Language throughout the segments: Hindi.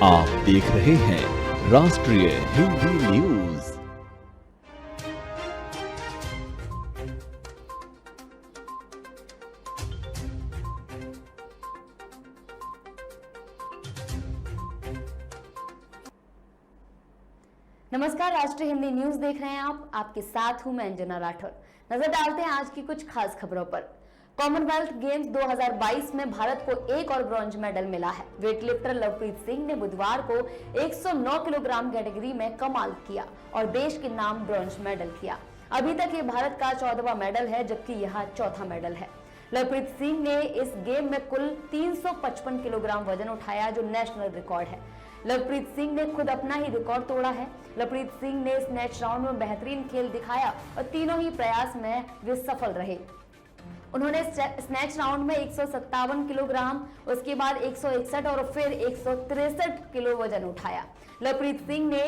आप देख रहे हैं राष्ट्रीय हिंदी न्यूज। नमस्कार, राष्ट्रीय हिंदी न्यूज देख रहे हैं आप। आपके साथ हूं मैं अंजना राठौर। नजर डालते हैं आज की कुछ खास खबरों पर। कॉमनवेल्थ गेम्स 2022 में भारत को एक और ब्रॉन्ज मेडल मिला है। वेटलिफ्टर लवप्रीत सिंह ने बुधवार को 109 किलोग्राम कैटेगरी में कमाल किया और देश के नाम ब्रॉन्ज मेडल किया। अभी तक ये भारत का 14वां मेडल है, जबकि यह चौथा मेडल है। लवप्रीत सिंह ने इस गेम में कुल 355 किलोग्राम वजन उठाया, जो नेशनल रिकॉर्ड है। लवप्रीत सिंह ने खुद अपना ही रिकॉर्ड तोड़ा है। लवप्रीत सिंह ने स्नैच राउंड में बेहतरीन खेल दिखाया और तीनों ही प्रयास में वे सफल रहे। उन्होंने स्नैच राउंड में 157 किलोग्राम, उसके बाद 161 और फिर 163 किलो वजन उठाया। लवप्रीत सिंह ने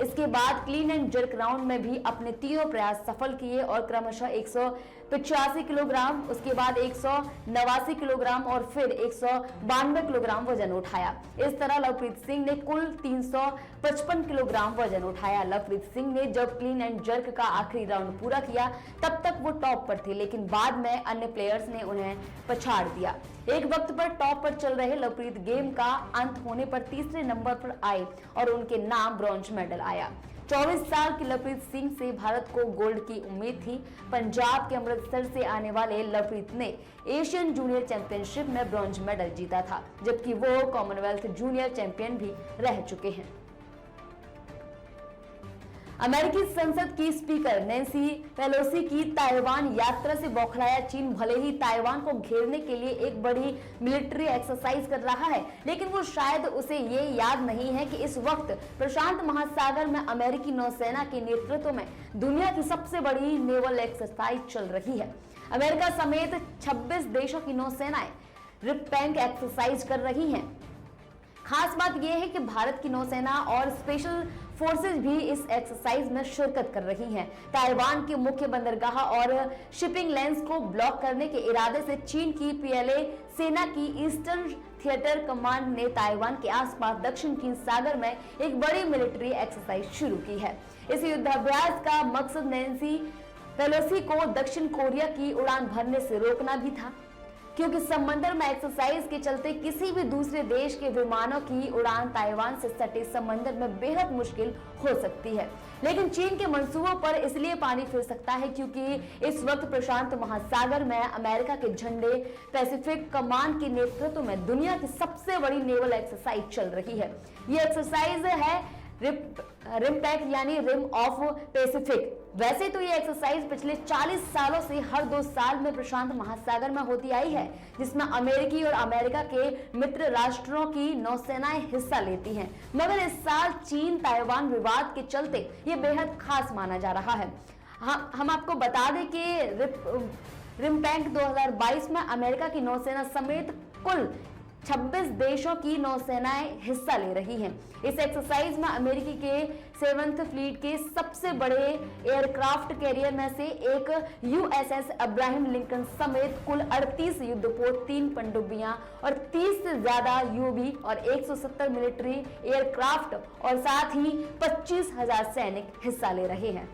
इसके बाद क्लीन एंड जर्क राउंड में भी अपने तीनों प्रयास सफल किए और क्रमशः 185 किलोग्राम, उसके बाद 189 किलोग्राम और फिर 192 किलोग्राम वजन उठाया। इस तरह लवप्रीत सिंह ने कुल 355 किलोग्राम वजन उठाया। लवप्रीत सिंह ने जब क्लीन एंड जर्क का आखिरी राउंड पूरा किया, तब तक वो टॉप पर थे, लेकिन बाद में अन्य प्लेयर्स ने उन्हें पछाड़ दिया। एक वक्त पर टॉप पर चल रहे लवप्रीत गेम का अंत होने पर तीसरे नंबर पर आए और उनके नाम ब्रॉन्ज मेडल आया। 24 साल की लवप्रीत सिंह से भारत को गोल्ड की उम्मीद थी। पंजाब के अमृतसर से आने वाले लवप्रीत ने एशियन जूनियर चैंपियनशिप में ब्रॉन्ज मेडल जीता था, जबकि वो कॉमनवेल्थ जूनियर चैंपियन भी रह चुके हैं। अमेरिकी संसद की स्पीकर नैन्सी पेलोसी की ताइवान यात्रा से बौखलाया चीन भले ही ताइवान को घेरने के लिए एक बड़ी मिलिट्री एक्सरसाइज कर रहा है, लेकिन वो शायद उसे ये याद नहीं है कि इस वक्त प्रशांत महासागर में अमेरिकी नौसेना के नेतृत्व में दुनिया की सबसे बड़ी नेवल एक्सरसाइज चल रही है। अमेरिका समेत 26 देशों की नौसेनाएं रिपैंक एक्सरसाइज कर रही हैं। खास बात यह है कि भारत की नौसेना और स्पेशल फोर्सेज भी इस एक्सरसाइज में शिरकत कर रही हैं। ताइवान के मुख्य बंदरगाह और शिपिंग लाइंस को ब्लॉक करने के इरादे से चीन की पीएलए सेना की ईस्टर्न थिएटर कमांड ने ताइवान के आसपास दक्षिण चीन सागर में एक बड़ी मिलिट्री एक्सरसाइज शुरू की है। इस युद्धाभ्यास का मकसद नैन्सी पेलोसी को दक्षिण कोरिया की उड़ान भरने से रोकना भी था, क्योंकि समंदर में एक्सरसाइज के चलते किसी भी दूसरे देश के विमानों की उड़ान ताइवान से सटे समंदर में बेहद मुश्किल हो सकती है। लेकिन चीन के मंसूबों पर इसलिए पानी फिर सकता है क्योंकि इस वक्त प्रशांत महासागर में अमेरिका के झंडे पैसिफिक कमान के नेतृत्व में दुनिया की सबसे बड़ी नेवल एक्सरसाइज चल रही है। ये एक्सरसाइज है रिमपैक यानी रिम ऑफ पैसिफिक। वैसे तो ये एक्सरसाइज पिछले 40 सालों से हर 2 साल में प्रशांत महासागर में होती आई है, जिसमें अमेरिकी और अमेरिका के मित्र राष्ट्रों की नौसेनाएं हिस्सा लेती हैं। मगर इस साल चीन ताइवान विवाद के चलते ये बेहद खास माना जा रहा है। हम आपको बता दें कि रिमपैक 2022 में अमेरिका की नौसेना समेत कुल 26 देशों की नौसेनाएं हिस्सा ले रही हैं। इस एक्सरसाइज में अमेरिकी के 7th फ्लीट के सबसे बड़े एयरक्राफ्ट कैरियर में से एक यूएसएस अब्राहम लिंकन समेत कुल 38 युद्धपोत, 3 पनडुब्बियां और 30 से ज्यादा यूवी और 170 मिलिट्री एयरक्राफ्ट और साथ ही 25,000 सैनिक हिस्सा ले रहे हैं।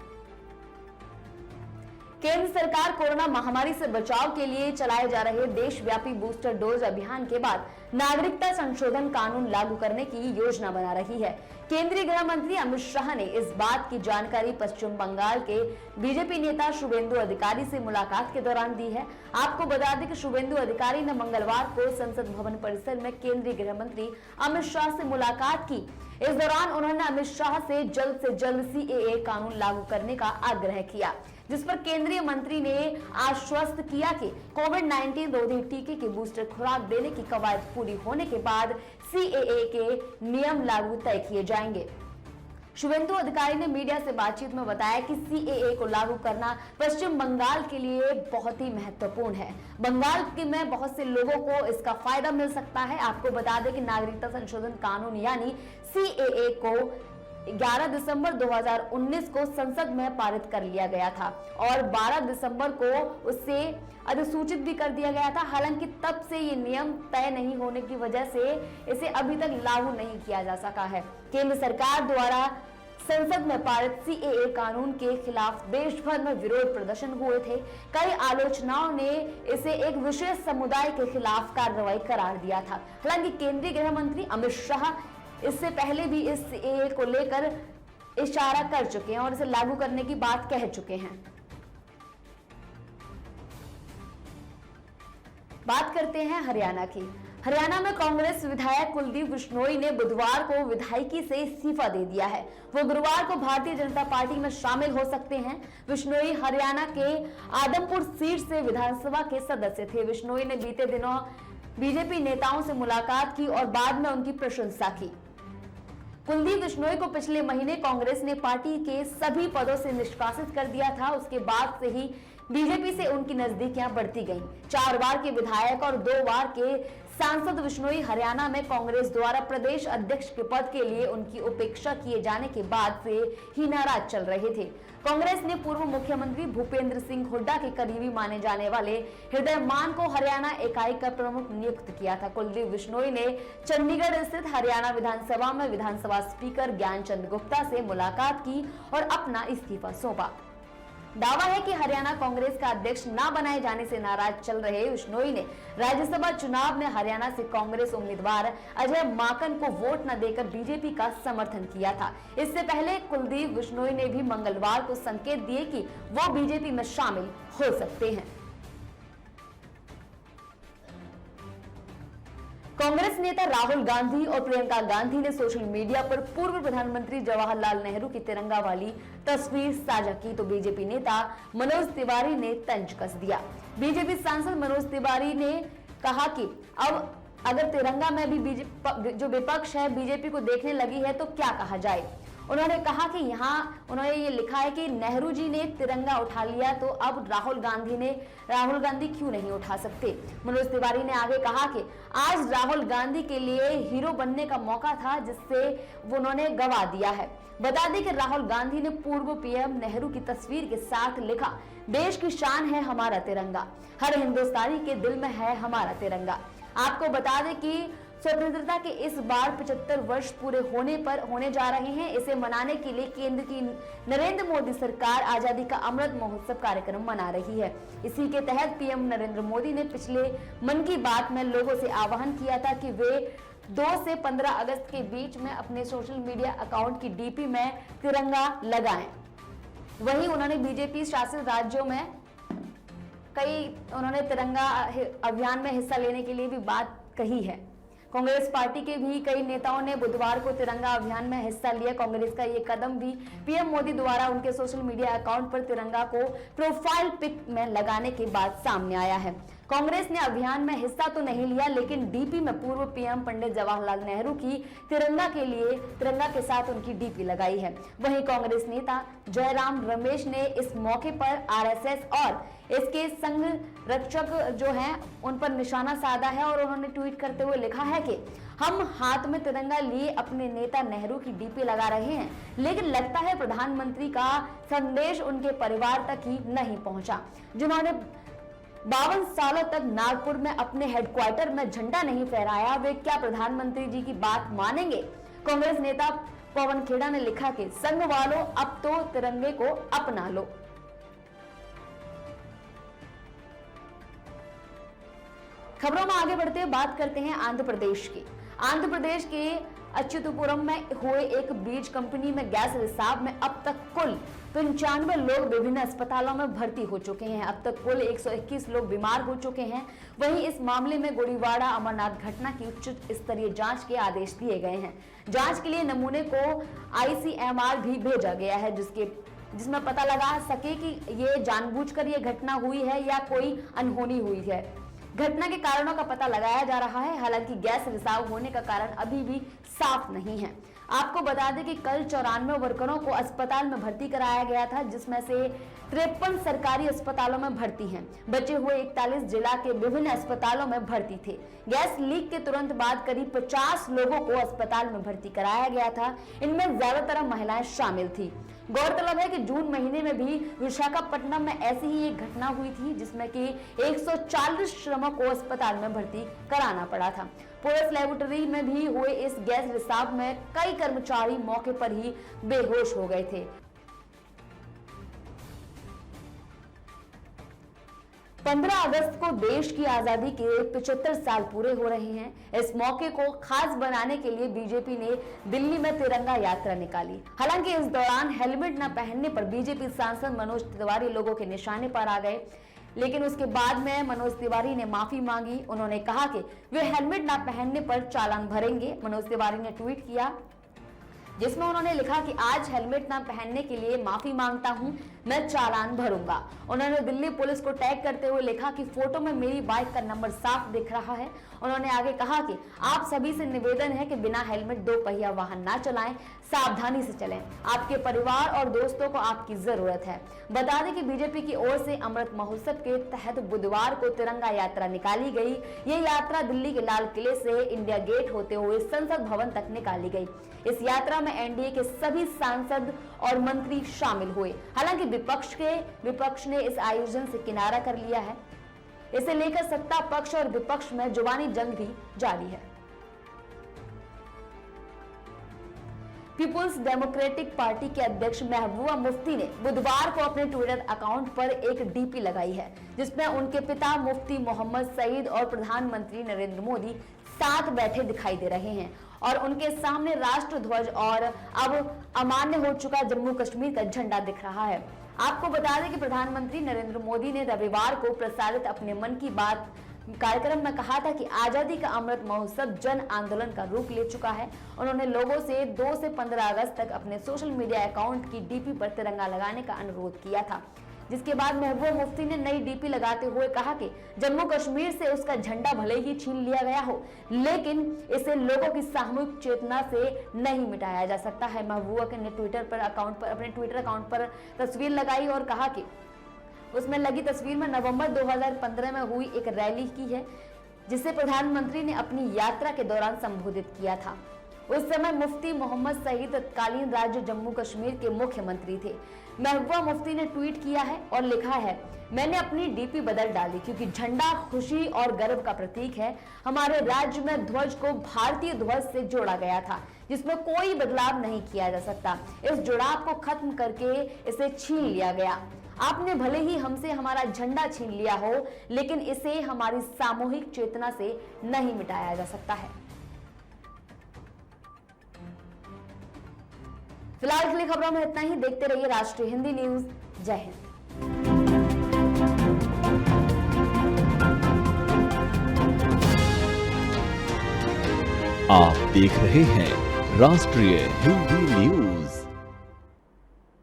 केंद्र सरकार कोरोना महामारी से बचाव के लिए चलाए जा रहे देशव्यापी बूस्टर डोज अभियान के बाद नागरिकता संशोधन कानून लागू करने की योजना बना रही है। केंद्रीय गृह मंत्री अमित शाह ने इस बात की जानकारी पश्चिम बंगाल के बीजेपी नेता शुभेंदु अधिकारी से मुलाकात के दौरान दी है। आपको बता दें कि शुभेंदु अधिकारी ने मंगलवार को संसद भवन परिसर में केंद्रीय गृह मंत्री अमित शाह से मुलाकात की। इस दौरान उन्होंने अमित शाह से जल्द सीएए कानून लागू करने का आग्रह किया, जिस पर केंद्रीय मंत्री ने आश्वस्त किया कि कोविड-19 रोधी टीके की बूस्टर खुराक देने की कवायद पूरी होने के बाद सीएए के नियम लागू तय किए जाएंगे। शुभेंदु अधिकारी ने मीडिया से बातचीत में बताया कि सीएए को लागू करना पश्चिम बंगाल के लिए बहुत ही महत्वपूर्ण है। बंगाल के में बहुत से लोगों को इसका फायदा मिल सकता है। आपको बता दें कि नागरिकता संशोधन कानून यानी सीएए को 11 दिसंबर 2019 को संसद में पारित कर लिया गया था और 12 दिसंबर को उससे अधिसूचित भी कर दिया गया था। हालांकि तब से ये नियम तय नहीं होने की वजह से इसे अभी तक लागू नहीं किया जा सका है। केंद्र सरकार द्वारा संसद में पारित सीएए कानून के खिलाफ देश भर में विरोध प्रदर्शन हुए थे। कई आलोचनाओं ने इसे एक विशेष समुदाय के खिलाफ कार्रवाई करार दिया था। हालांकि केंद्रीय गृह मंत्री अमित शाह इससे पहले भी इस सीएए को लेकर इशारा कर चुके हैं और इसे लागू करने की बात कह चुके हैं। बात करते हैं हरियाणा की। हरियाणा में कांग्रेस विधायक कुलदीप बिश्नोई ने बुधवार को विधायकी से इस्तीफा दे दिया है। वो गुरुवार को भारतीय जनता पार्टी में शामिल हो सकते हैं। बिश्नोई हरियाणा के आदमपुर सीट से विधानसभा के सदस्य थे। बिश्नोई ने बीते दिनों बीजेपी नेताओं से मुलाकात की और बाद में उनकी प्रशंसा की। कुलदीप बिश्नोई को पिछले महीने कांग्रेस ने पार्टी के सभी पदों से निष्कासित कर दिया था। उसके बाद से ही बीजेपी से उनकी नजदीकियां बढ़ती गईं। 4 बार के विधायक और 2 बार के सांसद बिश्नोई हरियाणा में कांग्रेस द्वारा प्रदेश अध्यक्ष के पद के लिए उनकी उपेक्षा किए जाने के बाद से ही नाराज चल रहे थे। कांग्रेस ने पूर्व मुख्यमंत्री भूपेंद्र सिंह हुड्डा के करीबी माने जाने वाले हृदय मान को हरियाणा इकाई का प्रमुख नियुक्त किया था। कुलदीप बिश्नोई ने चंडीगढ़ स्थित हरियाणा विधानसभा में विधानसभा स्पीकर ज्ञानचंद गुप्ता से मुलाकात की और अपना इस्तीफा सौंपा। दावा है कि हरियाणा कांग्रेस का अध्यक्ष न बनाए जाने से नाराज चल रहे बिश्नोई ने राज्यसभा चुनाव में हरियाणा से कांग्रेस उम्मीदवार अजय माकन को वोट न देकर बीजेपी का समर्थन किया था। इससे पहले कुलदीप बिश्नोई ने भी मंगलवार को संकेत दिए कि वो बीजेपी में शामिल हो सकते हैं। कांग्रेस नेता राहुल गांधी और प्रियंका गांधी ने सोशल मीडिया पर पूर्व प्रधानमंत्री जवाहरलाल नेहरू की तिरंगा वाली तस्वीर साझा की तो बीजेपी नेता मनोज तिवारी ने तंज कस दिया। बीजेपी सांसद मनोज तिवारी ने कहा कि अब अगर तिरंगा में भी जो विपक्ष है बीजेपी को देखने लगी है तो क्या कहा जाए। उन्होंने कहा कि यहाँ उन्होंने ये लिखा है कि नेहरू जी ने तिरंगा उठा लिया तो अब राहुल गांधी क्यों नहीं उठा सकते। मनोज तिवारी ने आगे कहा कि आज राहुल गांधी के लिए हीरो बनने का मौका था जिससे वो उन्होंने गवा दिया है। बता दें कि राहुल गांधी ने पूर्व पीएम नेहरू की तस्वीर के साथ लिखा, देश की शान है हमारा तिरंगा, हर हिंदुस्तानी के दिल में है हमारा तिरंगा। आपको बता दें कि स्वतंत्रता के इस बार 75 वर्ष पूरे होने जा रहे हैं। इसे मनाने के लिए केंद्र की नरेंद्र मोदी सरकार आजादी का अमृत महोत्सव कार्यक्रम मना रही है। इसी के तहत पीएम नरेंद्र मोदी ने पिछले मन की बात में लोगों से आह्वान किया था कि वे 2 से 15 अगस्त के बीच में अपने सोशल मीडिया अकाउंट की डीपी में तिरंगा लगाएं। वहीं उन्होंने बीजेपी शासित राज्यों में उन्होंने तिरंगा अभियान में हिस्सा लेने के लिए भी बात कही है। कांग्रेस पार्टी के भी कई नेताओं ने बुधवार को तिरंगा अभियान में हिस्सा लिया। कांग्रेस का ये कदम भी पीएम मोदी द्वारा उनके सोशल मीडिया अकाउंट पर तिरंगा को प्रोफाइल पिक में लगाने के बाद सामने आया है। कांग्रेस ने अभियान में हिस्सा तो नहीं लिया लेकिन डीपी में पूर्व पीएम पंडित जवाहरलाल नेहरू की तिरंगा के साथ उनकी डीपी लगाई है। वहीं कांग्रेस नेता जयराम रमेश ने इस मौके पर आरएसएस और इसके संघ रक्षक जो हैं उन पर निशाना साधा है और उन्होंने ट्वीट करते हुए लिखा है कि हम हाथ में तिरंगा लिए अपने नेता नेहरू की डीपी लगा रहे हैं लेकिन लगता है प्रधानमंत्री का संदेश उनके परिवार तक ही नहीं पहुंचा। जिन्होंने 52 सालों तक नागपुर में अपने हेडक्वार्टर में झंडा नहीं फहराया, वे क्या प्रधानमंत्री जी की बात मानेंगे। कांग्रेस नेता पवन खेड़ा ने लिखा कि संघ वालों अब तो तिरंगे को अपना लो। खबरों में आगे बढ़ते हुए बात करते हैं आंध्र प्रदेश की। आंध्र प्रदेश के अच्युतपुरम में हुए एक बीज कंपनी में गैस रिसाव में अब तक कुल 95 लोग विभिन्न अस्पतालों में भर्ती हो चुके हैं। अब तक कुल 121 लोग बीमार हो चुके हैं। वहीं इस मामले में गुड़ीवाड़ा अमरनाथ घटना की उच्च स्तरीय जांच के आदेश दिए गए हैं। जांच के लिए नमूने को ICMR भी भेजा गया है जिसमें पता लगा सके कि ये जानबूझकर ये घटना हुई है या कोई अनहोनी हुई है। घटना के कारणों का पता लगाया जा रहा है। हालांकि गैस रिसाव होने का कारण अभी भी साफ नहीं है। आपको बता दें कि कल 94 वर्करों को अस्पताल में भर्ती कराया गया था, जिसमें से 53 सरकारी अस्पतालों में भर्ती हैं। बचे हुए 41 जिला के विभिन्न अस्पतालों में भर्ती थे। गैस लीक के तुरंत बाद करीब 50 लोगों को अस्पताल में भर्ती कराया गया था। इनमें ज्यादातर महिलाएं शामिल थी। गौरतलब है कि जून महीने में भी विशाखापट्टनम में ऐसी ही एक घटना हुई थी, जिसमें कि 140 श्रमिकों को अस्पताल में भर्ती कराना पड़ा था। पुलिस लेबोरेटरी में भी हुए इस गैस रिसाव में कई कर्मचारी मौके पर ही बेहोश हो गए थे। 15 अगस्त को देश की आजादी के 75 साल पूरे हो रहे हैं। इस मौके को खास बनाने के लिए बीजेपी ने दिल्ली में तिरंगा यात्रा निकाली। हालांकि इस दौरान हेलमेट न पहनने पर बीजेपी सांसद मनोज तिवारी लोगों के निशाने पर आ गए, लेकिन उसके बाद में मनोज तिवारी ने माफी मांगी। उन्होंने कहा कि वे हेलमेट न पहनने पर चालान भरेंगे। मनोज तिवारी ने ट्वीट किया, जिसमें उन्होंने लिखा कि आज हेलमेट न पहनने के लिए माफी मांगता हूं, मैं चालान भरूंगा। उन्होंने दिल्ली पुलिस को टैग करते हुए लिखा कि फोटो में मेरी बाइक का नंबर साफ दिख रहा है। उन्होंने आगे कहा कि आप सभी से निवेदन है कि बिना हेलमेट 2 पहिया वाहन ना चलाएं, सावधानी से चलें। आपके परिवार और दोस्तों को आपकी जरूरत है। बता दें कि बीजेपी की ओर से अमृत महोत्सव के तहत बुधवार को तिरंगा यात्रा निकाली गई। ये यात्रा दिल्ली के लाल किले से इंडिया गेट होते हुए संसद भवन तक निकाली गई। इस यात्रा में एनडीए के सभी सांसद और मंत्री शामिल हुए। हालांकि विपक्ष ने इस आयोजन से किनारा कर लिया है। इसे लेकर सत्ता पक्ष और विपक्ष में जुबानी जंग भी जारी है। पीपुल्स डेमोक्रेटिक पार्टी के अध्यक्ष महबूबा मुफ्ती ने बुधवार को अपने ट्विटर अकाउंट पर एक डीपी लगाई है, जिसमें उनके पिता मुफ्ती मोहम्मद सईद और प्रधानमंत्री नरेंद्र मोदी साथ बैठे दिखाई दे रहे हैं और उनके सामने राष्ट्र ध्वज और अब अमान्य हो चुका जम्मू कश्मीर का झंडा दिख रहा है। आपको बता दें कि प्रधानमंत्री नरेंद्र मोदी ने रविवार को प्रसारित अपने मन की बात कार्यक्रम में कहा था कि आजादी का अमृत महोत्सव जन आंदोलन का रूप ले चुका है। उन्होंने लोगों से 2 से 15 अगस्त तक अपने सोशल मीडिया अकाउंट की डीपी पर तिरंगा लगाने का अनुरोध किया था, जिसके बाद महबूबा मुफ्ती ने नई डीपी लगाते हुए कहा कि जम्मू कश्मीर से उसका झंडा भले ही छीन लिया गया हो, लेकिन इसे लोगों की सामूहिक चेतना से नहीं मिटाया जा सकता है। महबूबा ने अपने ट्विटर अकाउंट पर तस्वीर लगाई और कहा कि उसमें लगी तस्वीर में नवंबर 2015 में हुई एक रैली की है, जिसे प्रधानमंत्री ने अपनी यात्रा के दौरान संबोधित किया था। उस समय मुफ्ती मोहम्मद सईद तत्कालीन राज्य जम्मू कश्मीर के मुख्यमंत्री थे। महबूबा मुफ्ती ने ट्वीट किया है और लिखा है, मैंने अपनी डीपी बदल डाली क्योंकि झंडा खुशी और गर्व का प्रतीक है। हमारे राज्य में ध्वज को भारतीय ध्वज से जोड़ा गया था, जिसमें कोई बदलाव नहीं किया जा सकता। इस जुड़ाव को खत्म करके इसे छीन लिया गया। आपने भले ही हमसे हमारा झंडा छीन लिया हो, लेकिन इसे हमारी सामूहिक चेतना से नहीं मिटाया जा सकता है। फिलहाल के लिए खबरों में इतना ही। देखते रहिए राष्ट्रीय हिंदी न्यूज। जय हिंद। आप देख रहे हैं राष्ट्रीय हिंदी न्यूज।